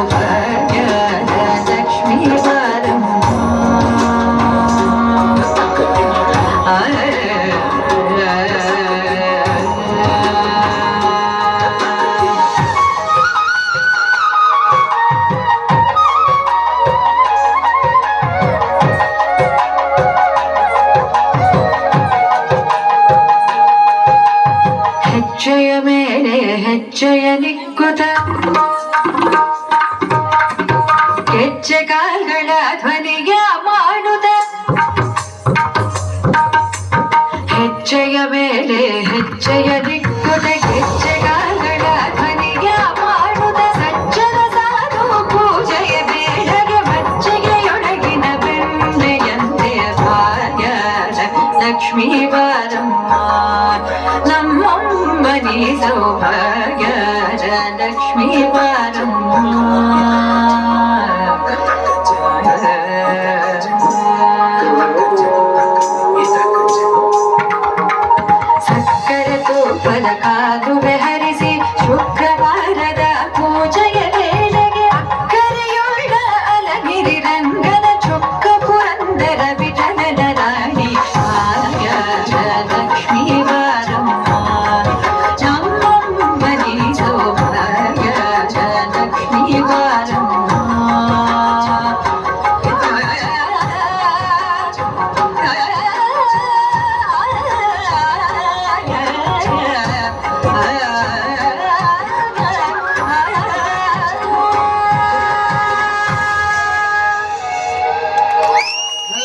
ಸೌಭಾಗ್ಯದ ಲಕ್ಷ್ಮೀ ಬಾರಮ್ಮ. ಹೆಜ್ಜೆಯ ಮೇಲೆ ಹೆಜ್ಜೆಯ ನಿಕ್ಕುತ ಹೆಜ್ಜೆ ಕಾಲ್ಗಳ ಧ್ವನಿಯ ಮಾಡುತ್ತ ಹೆಜ್ಜೆಯ ಮೇಲೆ ಹೆಜ್ಜೆಯ ನಿಕ್ಕುತ ಹೆಜ್ಜೆ ಕಾಲ್ಗಳ ಧ್ವನಿಯ ಮಾಡುತ್ತ ಸಜ್ಜನ ಸಾಧು ಪೂಜೆಯ ಬೇಡಗೆ ಮಜ್ಜಿಗೆಯೊಳಗಿನ ಬೆಣ್ಣೆಯಂತೆ ಭಾಗ್ಯದ ಲಕ್ಷ್ಮೀ ಬಾರಮ್ಮ. ನಮ್ಮಮ್ಮನಿ ಸೌಭಾಗ್ಯದ ಲಕ್ಷ್ಮೀ ಬಾರಮ್ಮ. ಸಕ್ಕರೆ ತೂಪದ ಕಾದುವೆ ಹರಿಸಿ ಶುಕ್ರವಾರದ ಪೂಜೆಯ ವೇಳೆಗೆ ಅಕ್ಕರೆಯುಳ್ಳ ಅಲಗಿರಿ ರಂಗನ ಚೊಕ್ಕ ಪುರಂದರ ವಿಠಲನ ರಾಣಿ ಭಾಗ್ಯದ ಲಕ್ಷ್ಮೀ ಬಾರಮ್ಮ. ನಮ್ಮಮ್ಮನಿ ಸೌಭಾಗ್ಯದ ಲಕ್ಷ್ಮೀ ಬಾರಮ್ಮ.